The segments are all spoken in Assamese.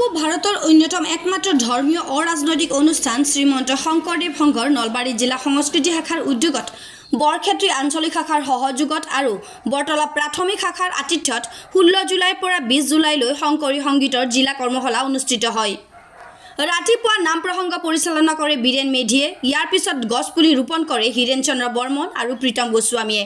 পূব ভাৰতৰ অন্যতম একমাত্ৰ ধৰ্মীয় অৰাজনৈতিক অনুষ্ঠান শ্ৰীমন্ত শংকৰদেৱ সংঘৰ নলবাৰী জিলা সংস্কৃতি শাখাৰ উদ্যোগত বৰক্ষেত্ৰী আঞ্চলিক শাখাৰ সহযোগত আৰু বৰতলা প্ৰাথমিক শাখাৰ আতিথ্যত 16 জুলাইৰ পৰা 20 জুলাইলৈ শংকৰী সংগীতৰ জিলা কৰ্মশালা অনুষ্ঠিত হয়। ৰাতিপুৱা নাম প্ৰসংগ পৰিচালনা কৰে বীৰেন মেধিয়ে। ইয়াৰ পিছত গছপুলি ৰোপণ কৰে হীৰেন চন্দ্ৰ বৰ্মন আৰু প্ৰীতম গোস্বামীয়ে।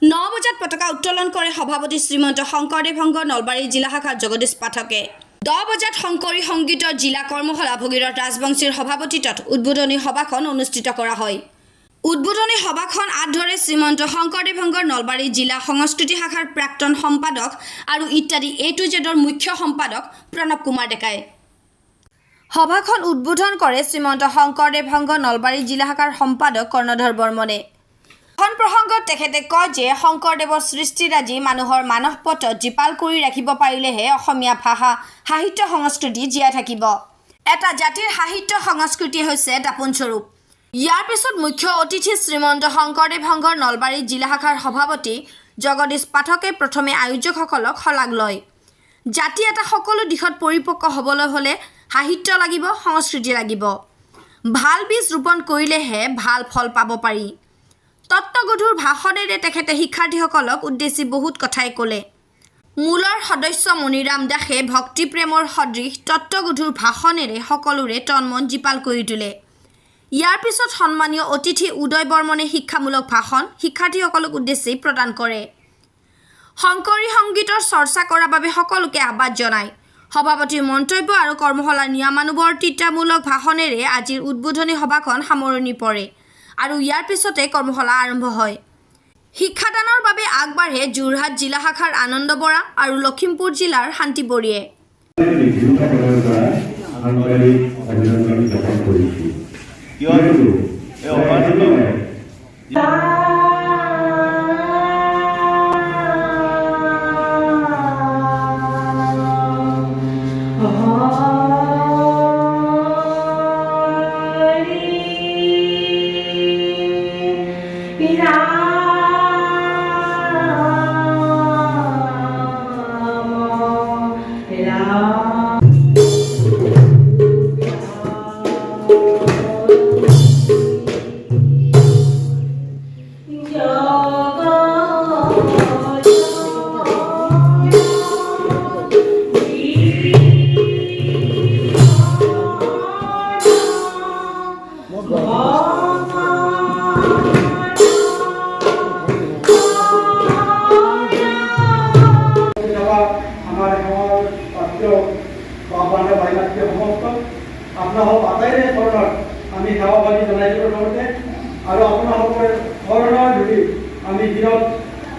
9 বজাত পতাকা উত্তোলন কৰে সভাপতি শ্ৰীমন্ত শংকৰদেৱ সংঘৰ নলবাৰী জিলা শাখাৰ জগদীশ পাঠকে। 10 বজাত শংকৰী সংগীতৰ জিলা কৰ্মশালা ভগীৰথ ৰাজবংশীৰ সভাপতিত্বত উদ্বোধনী সভাখন অনুষ্ঠিত কৰা হয়। উদ্বোধনী সভাখন আঁত ধৰে শ্ৰীমন্ত শংকৰদেৱ সংঘৰ নলবাৰী জিলা সংস্কৃতি শাখাৰ প্ৰাক্তন সম্পাদক আৰু ইত্যাদি A to Zৰ মুখ্য সম্পাদক প্ৰণৱ কুমাৰ ডেকাই। সভাখন উদ্বোধন কৰে শ্ৰীমন্ত শংকৰদেৱ সংঘ নলবাৰী জিলা শাখাৰ সম্পাদক কৰ্ণধৰ বৰ্মনে। এখন প্ৰসংগত তেখেতে কয় যে শংকৰদেৱৰ সৃষ্টিৰাজি মানুহৰ মানস পথত জীপাল কৰি ৰাখিব পাৰিলেহে অসমীয়া ভাষা সাহিত্য সংস্কৃতি জীয়াই থাকিব। এটা জাতিৰ সাহিত্য সংস্কৃতি হৈছে দাপোন স্বৰূপ। ইয়াৰ পিছত মুখ্য অতিথি শ্ৰীমন্ত শংকৰদেৱ সংঘৰ নলবাৰী জিলা শাখাৰ সভাপতি জগদীশ পাঠকে প্ৰথমে আয়োজকসকলক শলাগ লয়। জাতি এটা সকলো দিশত পৰিপক্ক হ'বলৈ হ'লে সাহিত্য লাগিব, সংস্কৃতি লাগিব। ভাল বীজ ৰোপণ কৰিলেহে ভাল ফল পাব পাৰি। তত্ত্বগধুৰ ভাষণেৰে তেখেতে শিক্ষাৰ্থীসকলক উদ্দেশ্যি বহুত কথাই ক'লে। মূলৰ সদস্য মণিৰাম দাসে ভক্তিপ্ৰেমৰ সদৃশ তত্ত্বগধুৰ ভাষণেৰে সকলোৰে তন মন জীপাল কৰি তোলে। ইয়াৰ পিছত সন্মানীয় অতিথি উদয় বৰ্মনে শিক্ষামূলক ভাষণ শিক্ষাৰ্থীসকলক উদ্দেশ্যি প্ৰদান কৰে। শংকৰী সংগীতৰ চৰ্চা কৰাৰ বাবে সকলোকে আহ্বান জনায়। সভাপতিৰ মন্তব্য আৰু কৰ্মশালাৰ নিয়মানুৱৰ্তিতামূলক ভাষণেৰে আজিৰ উদ্বোধনী সভাখন সামৰণি পৰে আৰু ইয়াৰ পিছতে কৰ্মশালা আৰম্ভ হয়। শিক্ষাদানৰ বাবে আগবাঢ়ে যোৰহাট জিলা শাখাৰ আনন্দ বৰা আৰু লখিমপুৰ জিলাৰ শান্তি বৰীয়ে। আপোনালোক আটাইৰে ধৰণৰ আমি সেৱাভাগী জনাইছোঁ প্ৰথমতে আৰু আপোনালোকৰ ধৰণৰ যদি আমি দিনত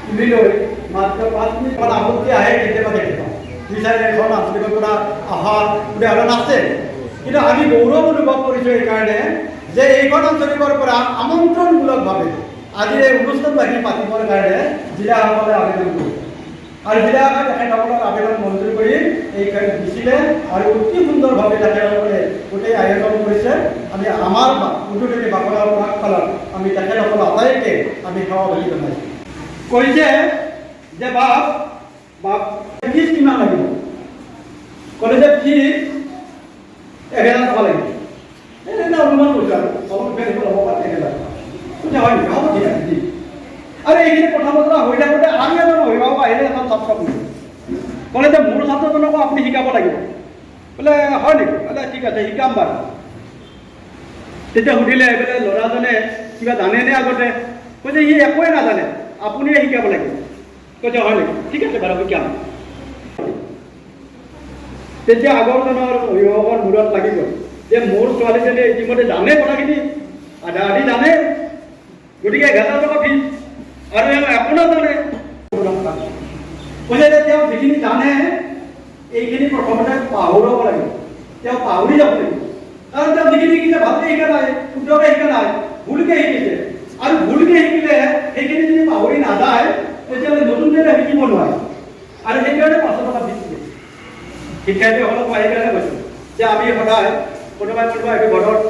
তুলি লৈ মাত্ৰ 5 মিনিট আপত্তি আহে কেতিয়াবা দেখিছোঁ বিচাৰে এখন আঞ্চলিকৰ পৰা অহা উদাহৰণ আছে। কিন্তু আমি গৌৰৱ অনুভৱ কৰিছোঁ এইকাৰণে যে এইখন আঞ্চলিকৰ পৰা আমন্ত্ৰণমূলকভাৱে আজিৰ এই অনুষ্ঠানভাগী পাতিবৰ কাৰণে জিলাসকলে আবেদন কৰিছে আৰু জিলাসকলে তেখেতসকলক আবেদন মঞ্জুৰ কৰি এইখন দিছিলে আৰু অতি সুন্দৰভাৱে তেখেতসকলে গোটেই আয়োজন কৰিছে। আমি আমাৰ উদ্যোগী বাকলাৰ প্ৰাকফালত আমি তেখেতসকল আটাইকে আমি সেৱাভাগী জনাইছোঁ। কৈছে যে বাপ ফিজ কিমান লাগিব? ক'লে যে ফিজ 1000 টকা লাগিব। এনে অনুমান কৰিছোঁ আৰু অলপ ল'ব পাৰে 1000 টকা। কৈছে হয় নেকি? হ'ব ঠিক আছে দিম। আৰু এইখিনি কথা বতৰা হৈ থাকোঁতে আৰু এজন অভিভাৱক আহিলে এখন ছাত্ৰ ক'লে যে মোৰ ছাত্ৰজনকো আপুনি শিকাব লাগিব। বোলে হয় নেকি? বোলে ঠিক আছে শিকাম বাৰু। তেতিয়া সুধিলে বোলে ল'ৰাজনে কিবা জানেনে আগতে? কৈছে সি একোৱে নাজানে, আপুনিয়ে শিকাব লাগিব। কৈছে হয় নেকি? ঠিক আছে বাৰু শিকাম। তেতিয়া আগৰজনৰ অভিভাৱকৰ মূৰত লাগিব যে মোৰ ছোৱালীজনীয়ে ইতিমধ্যে জানে কথাখিনি, আধা আধি জানে, গতিকে 1000 টকা ফিজ আৰু একো নাজানে। কৈছে যে তেওঁ যিখিনি জানে এইখিনি প্ৰথমতে পাহৰিব লাগিব, তেওঁ পাহৰি যাব লাগিব। কাৰণ তেওঁ যিখিনি শিকিছে ভালকৈ শিকা নাই, শুদ্ধকৈ শিকা নাই, ভুলকৈ শিকিছে। আৰু ভুলকৈ শিকিলে সেইখিনি যদি পাহৰি নাযায় তেতিয়াহ'লে নতুনকৈ শিকিব নোৱাৰে। আৰু সেইকাৰণে 500 টকা ফিজ দিয়ে। শিক্ষাৰ্থীসকলক মই সেইকাৰণে কৈছোঁ যে আমি সদায় কোনোবাই ঘৰত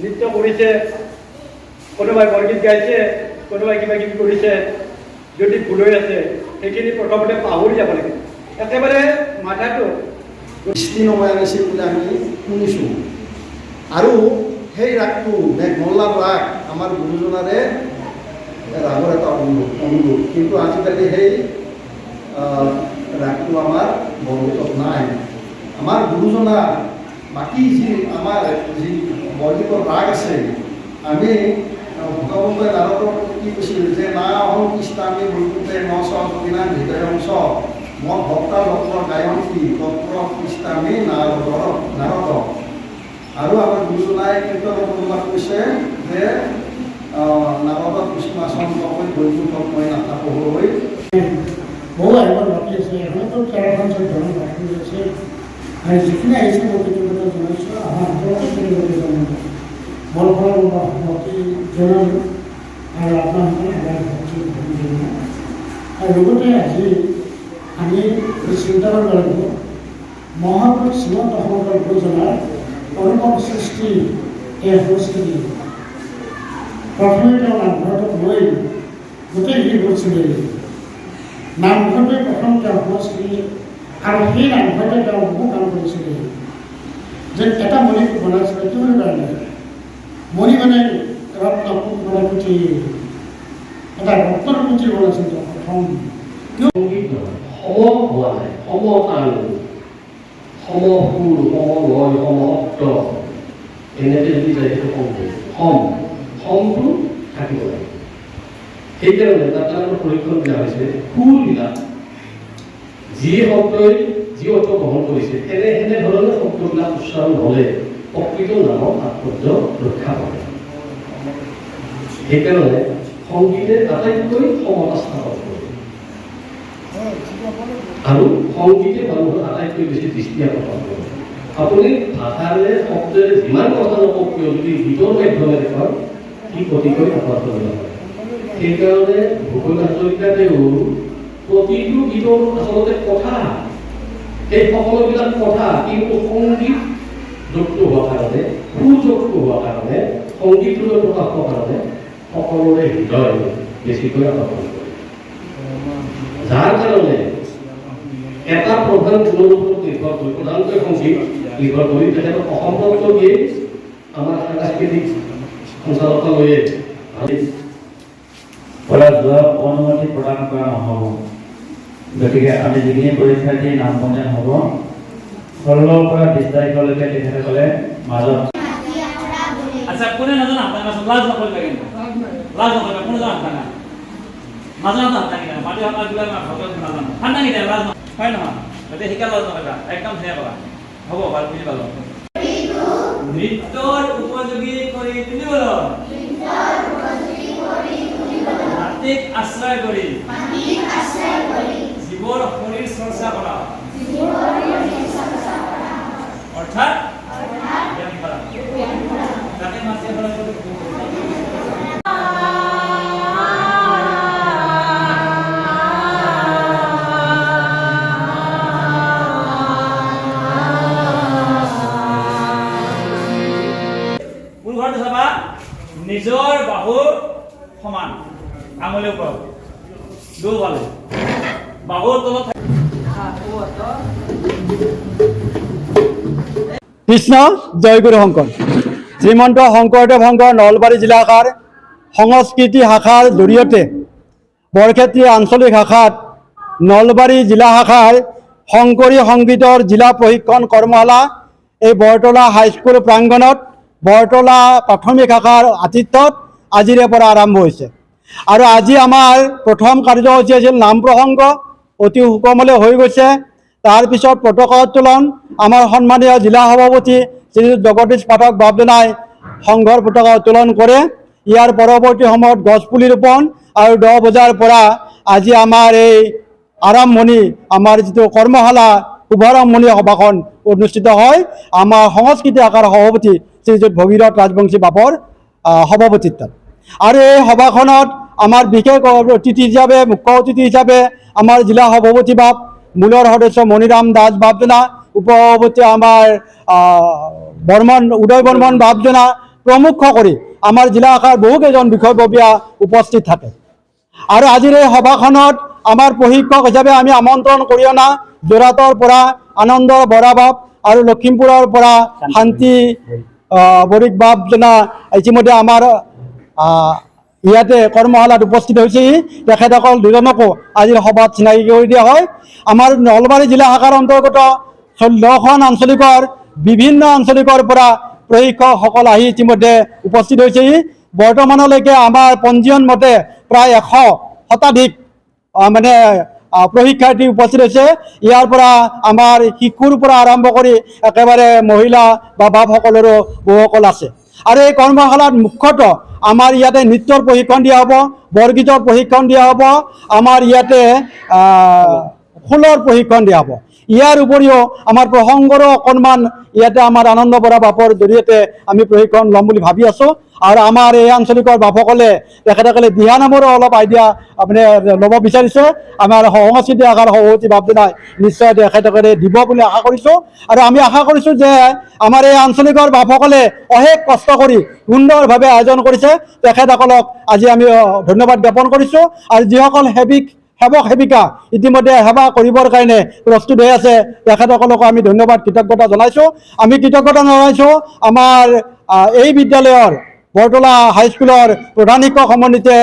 নৃত্য কৰিছে, কোনোবাই বৰগীত গাইছে, কোনোবাই কিবা কিবি কৰিছে, যদি ভুল হৈ আছে সেইখিনি প্ৰথমতে পাহৰি যাব লাগে। একেবাৰে মাথাটো দৃষ্টি নমাই আনিছিল বুলি আমি শুনিছোঁ। আৰু সেই ৰাগটো মেঘমল্লাৰ ৰাগ আমাৰ গুৰুজনাৰে ৰাগৰ এটা অংগ, কিন্তু আজিকালি সেই ৰাগটো আমাৰ বৰগীতত নাই। আমাৰ গুৰুজনা বাকী যি আমাৰ যি বৰগীতৰ ৰাগ আছে, আমি ভগৱন্তই নাৰদক কি কৈছিল যে না অহং কৃষ্ণামী বৈকুণ্ঠে ন চিনা হৃদয় অংশ মই ভক্তা ভক্তৰ গায়ন্তী তত্ৰ কৃষ্ণামী নাৰদ। আৰু আমাৰ গুৰুজনাই কীৰ্তন অনুবাদ কৈছে যে নাৰদ কৃষ্ণ চন্দ্ৰকৈ বৈকুণ্ঠত মই নাথাকো হৈ বহু আহিব বাকী আছে, এখনতো 13খন 14খন বাকী আছে। আৰু যিখিনি আহিছে মই কৃতজ্ঞতা জনাইছোঁ। আমাৰ অঞ্চলতো কৃতজ্ঞতা জনাইছোঁ, মনখনৰ ভক্তি জনালোঁ আৰু আপোনালোকে আমাৰ ভক্তি জনালোঁ। আৰু লগতে আজি আমি চিন্তা কৰিব লাগিব মহাপুৰুষ শ্ৰীমন্ত শংকৰ গুৰুজনাৰ অনুভৱ সৃষ্টি এই সংস্কৃতি। প্ৰথমে তেওঁ নামঘৰটোক লৈ গোটেইখিনি গৈছিলে। নামঘৰটোৱে প্ৰথম তেওঁ সংস্কৃতি আৰু সেই নামঘৰতে তেওঁ বহু কাম কৰিছিলে। যে এটা মণি বনাইছিলে কিহৰ কাৰণে? মণি মানে ৰত্নপুটি, এটা ৰত্নৰ পুঁজি বনাইছিল তেওঁ প্ৰথম। সংগীত নহয়, সম হোৱা নাই, সমতান, সমসুৰ, সমলয়, সমশব্দ, এনেকৈ যদি যায় সেইটো সংগীত। সমটো থাকিব লাগে। সেইকাৰণে তাত আমাৰ পৰীক্ষণ দিয়া হৈছে সুৰবিলাক যি শব্দই যি অৰ্থ গ্ৰহণ কৰিছে এনেধৰণে শব্দবিলাক উচ্চাৰণ হ'লে প্ৰকৃত নামৰ তাৎপৰ্য ৰক্ষা কৰে। সেইকাৰণে সংগীতে আটাইতকৈ সমতা স্থাপন কৰে আৰু সংগীতে মানুহৰ আটাইতকৈ বেছি দৃষ্টি আকৰ্ষণ কৰে। আপুনি ভাষাৰে শব্দৰে যিমান কথা নকওক কিয় যদি গীতৰ মাধ্যমেৰে দেখুৱাওক সি অতিকৈ আকৰ্ষণ হয়। সেইকাৰণে ভূপেন হাজৰিকাদেও প্ৰতিটো গীতৰ আচলতে কথা, সেই সকলোবিলাক কথা, কিন্তু সংগীত যুক্ত হোৱাৰ কাৰণে, সুযুক্ত হোৱাৰ কাৰণে, সংগীতলৈ প্ৰকাশ হোৱাৰ কাৰণে সকলোৰে হৃদয় বেছিকৈ আকৰ্ষণ কৰে। যাৰ কাৰণে এটা প্ৰধান গুণৰ ওপৰত নিৰ্ভৰ কৰি, প্ৰধানকৈ সংগীত নিৰ্ভৰ কৰি তেখেতক অসম তত্ত্ব দিয়ে আমাৰ সাংস্কৃতিক সঞ্চালকালয়ে পৰা যোৱা অনুমতি প্ৰদান কৰা নহ'ব। গতিকে আমি যিখিনি পৰীক্ষাৰ্থী নাম পঞ্জীয়ন হ'ব 16 পৰা 20 তাৰিখলৈকে তেখেতসকলে মাজত। আচ্ছা, কোনে নাজানা আপনাৰা লাজ নকৰিবা, কিন্তু লাজ নকৰিবা, কোনো জানা আপনারা নাজানা তো আপনারা কিনা মাটি আপনার গুলা ভগত নাজানো ঠাণ্ডা কিনা লাজ হয় নহয়, গতিকে শিকা লাজ নকৰিবা, একদম ধুনীয়া ক'বা। হ'ব বাৰু, বুজি পালো। নৃত্যৰ উপযোগী কৰি তুলিবলৈ মাটিক আশ্ৰয় কৰি জীৱৰ শৰীৰ চৰ্চা কৰা, অৰ্থাৎ জ্ঞান কৰা। তাকে মাছে নিজৰ বাহুৰ সমান আঙুলিৰ ওপৰত দুল পালে বাহুৰ তলত কৃষ্ণ জয় গুৰু শংকৰ। শ্ৰীমন্ত শংকৰদেৱ সংঘৰ নলবাৰী জিলা শাখাৰ সংস্কৃতি শাখাৰ জৰিয়তে বৰক্ষেত্ৰী আঞ্চলিক শাখাত নলবাৰী জিলা শাখাৰ শংকৰী সংগীতৰ জিলা প্ৰশিক্ষণ কৰ্মশালা এই বৰতলা হাইস্কুল প্ৰাংগণত বৰতলা প্ৰাথমিক শাখাৰ আতিথ্যত আজিৰে পৰা আৰম্ভ হৈছে। আৰু আজি আমাৰ প্ৰথম কাৰ্যসূচী আছিল নাম প্ৰসংগ, অতি সুকমলে হৈ গৈছে। তাৰপিছত পতাকা উত্তোলন, আমাৰ সন্মানীয় জিলা সভাপতি শ্ৰীযুত জগদীশ পাঠক বাবজনাই সংঘৰ পতাকা উত্তোলন কৰে। ইয়াৰ পৰৱৰ্তী সময়ত গছপুলি ৰোপণ আৰু 10 বজাৰ পৰা আজি আমাৰ এই আৰম্ভণি, আমাৰ যিটো কৰ্মশালা শুভাৰম্ভণি সভাখন অনুষ্ঠিত হয় আমাৰ সংস্কৃতি শাখাৰ সভাপতি শ্ৰীযুত ভগীৰথ ৰাজবংশী বাপৰ সভাপতিত্বত। আৰু এই সভাখনত আমাৰ বিশেষ অতিথি হিচাপে, মুখ্য অতিথি হিচাপে আমাৰ জিলা সভাপতি বাপ মূলৰ সদস্য মণিৰাম দাস বাপজনা, উপসভাপতি আমাৰ উদয় বৰ্মন বাপজনা প্ৰমুখ কৰি আমাৰ জিলা শাখাৰ বহুকেইজন বিষয়ববীয়া উপস্থিত থাকে। আৰু আজিৰ এই সভাখনত আমাৰ প্ৰশিক্ষক হিচাপে আমি আমন্ত্ৰণ কৰি অনা যোৰহাটৰ পৰা আনন্দৰ বৰা বাপ আৰু লখিমপুৰৰ পৰা শান্তি বৰিক বাপ জনা ইতিমধ্যে আমাৰ ইয়াতে কৰ্মশালাত উপস্থিত হৈছেহি। তেখেতসকল দুজনকো আজিৰ সভাত চিনাকি কৰি দিয়া হয়। আমাৰ নলবাৰী জিলা শাখাৰ অন্তৰ্গত 14খন আঞ্চলিকৰ বিভিন্ন আঞ্চলিকৰ পৰা প্ৰশিক্ষকসকল আহি ইতিমধ্যে উপস্থিত হৈছেহি। বৰ্তমানলৈকে আমাৰ পঞ্জীয়ন মতে প্ৰায় 100 শতাধিক মানে প্ৰশিক্ষাৰ্থী উপস্থিত হৈছে। ইয়াৰ পৰা আমাৰ শিশুৰ পৰা আৰম্ভ কৰি একেবাৰে মহিলা বা বাপসকলৰো বহুসকল আছে। আৰু এই কৰ্মশালাত মুখ্যতঃ আমাৰ ইয়াতে নৃত্যৰ প্ৰশিক্ষণ দিয়া হ'ব, বৰগীতৰ প্ৰশিক্ষণ দিয়া হ'ব, আমাৰ ইয়াতে খোলৰ প্ৰশিক্ষণ দিয়া হ'ব। ইয়াৰ উপৰিও আমাৰ প্ৰসংগৰো অকণমান ইয়াতে আমাৰ আনন্দ বৰা বাপৰ জৰিয়তে আমি প্ৰশিক্ষণ ল'ম বুলি ভাবি আছোঁ। আৰু আমাৰ এই আঞ্চলিকৰ বাপসকলে তেখেতসকলে দিহা নামৰো অলপ আইডিয়া মানে ল'ব বিচাৰিছে। আমাৰ সংস্কৃতি শাখাৰ সভাপতি বাপজনাই নিশ্চয় তেখেতসকলে দিব বুলি আশা কৰিছোঁ। আৰু আমি আশা কৰিছোঁ যে আমাৰ এই আঞ্চলিকৰ বাপসকলে অশেষ কষ্ট কৰি সুন্দৰভাৱে আয়োজন কৰিছে। তেখেতসকলক আজি আমি ধন্যবাদ জ্ঞাপন কৰিছোঁ। আৰু যিসকল সেৱক সেৱিকা ইতিমধ্যে সেৱা কৰিবৰ কাৰণে প্ৰস্তুত হৈ আছে, তেখেতসকলকো আমি ধন্যবাদ কৃতজ্ঞতা জনাইছোঁ। আমি কৃতজ্ঞতা জনাইছোঁ আমাৰ এই বিদ্যালয়ৰ বৰতলা হাইস্কুলৰ প্ৰধান শিক্ষক সমন্বিতে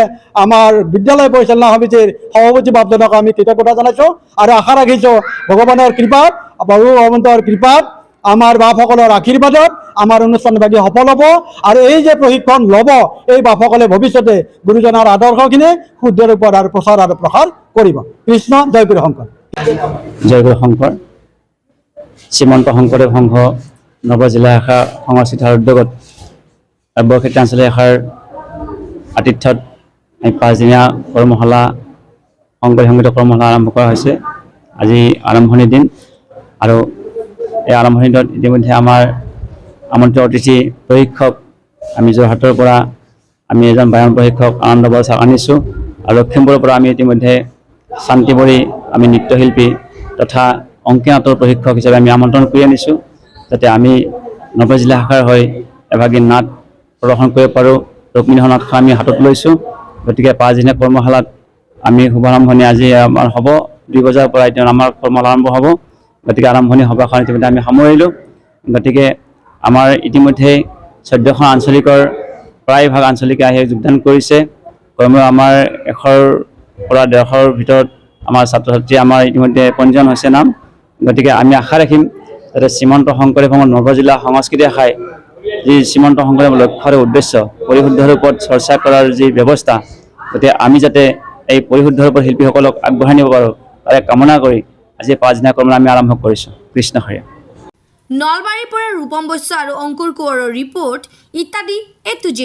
আমাৰ বিদ্যালয় পৰিচালনা সমিতিৰ সভাপতি বাপজনক আমি কৃতজ্ঞতা জনাইছোঁ। আৰু আশা ৰাখিছোঁ ভগৱানৰ কৃপাত, প্ৰভু ভগৱন্তৰ কৃপাত, আমাৰ বাপসকলৰ আশীৰ্বাদত আমাৰ অনুষ্ঠানভাগী সফল হ'ব। আৰু এই যে প্ৰশিক্ষণ ল'ব, এই বাপসকলে ভৱিষ্যতে গুৰুজনাৰ আদৰ্শখিনি শুদ্ধ ৰূপত আৰু প্ৰচাৰ আৰু প্ৰসাৰ কৰিব। কৃষ্ণ জয়গুৰু শংকৰ। জয়গুৰু শংকৰ। শ্ৰীমন্ত শংকৰদেৱ সংঘ নৱজিলা শাখা সংস্কৃতি আৰু উদ্যোগত বৰক্ষেত্ৰী আঞ্চলিক শাখাৰ আতিথ্যত 5দিনীয়া কৰ্মশালা শংকৰী সংগীত কৰ্মশালা আৰম্ভ কৰা হৈছে। আজি আৰম্ভণিৰ দিন আৰু এই আৰম্ভণি দিনত ইতিমধ্যে আমাৰ আমন্ত্ৰিত অতিথি প্ৰশিক্ষক আমি যোৰহাটৰ পৰা আমি এজন বায়ন প্ৰশিক্ষক আনন্দ বৰা ছাৰক আনিছোঁ। আৰু লখিমপুৰৰ পৰা আমি ইতিমধ্যে শান্তিবৰী আমি নৃত্যশিল্পী তথা অংকী নাটৰ প্ৰশিক্ষক হিচাপে আমি আমন্ত্ৰণ কৰি আনিছোঁ, যাতে আমি নলবাৰী জিলা শাখাৰ হৈ এভাগী নাট প্ৰদৰ্শন কৰিব পাৰোঁ। ৰুক্মিণী নাটখন আমি হাতত লৈছোঁ। গতিকে 5দিনীয়া কৰ্মশালাত আমি শুভাৰম্ভণি আজি আমাৰ হ'ব 2 বজাৰ পৰা এতিয়া আমাৰ কৰ্মশালা আৰম্ভ হ'ব। গতিকে আৰম্ভণি সভাখন ইতিমধ্যে আমি সামৰিলোঁ। গতিকে আমাৰ ইতিমধ্যে 14খন আঞ্চলিকৰ প্ৰায়ভাগ আঞ্চলিকে আহি যোগদান কৰিছে। কমেও আমাৰ 100ৰ পৰা 150ৰ ভিতৰত আমাৰ ছাত্ৰ ছাত্ৰী আমাৰ ইতিমধ্যে পঞ্জীয়ন হৈছে নাম। গতিকে আমি আশা ৰাখিম যাতে শ্ৰীমন্ত শংকৰদেৱ সংঘ নলবাৰী জিলা সংস্কৃতি শাখাই যি শ্ৰীমন্ত শংকৰদেৱৰ লক্ষ্য আৰু উদ্দেশ্য পৰিশুদ্ধ ৰূপত চৰ্চা কৰাৰ যি ব্যৱস্থা, গতিকে আমি যাতে এই পৰিশুদ্ধ ৰূপৰ শিল্পীসকলক আগবঢ়াই নিব পাৰোঁ তাৰে কামনা কৰি আজি 5দিনীয়া কৰ্মশালা আমি আৰম্ভ কৰিছোঁ। কৃষ্ণ হৰে। নলবাৰীৰ পৰা ৰূপম বৈশ্য আৰু অংকুৰ কোঁৱৰৰ ৰিপৰ্ট ইত্যাদি A to Z।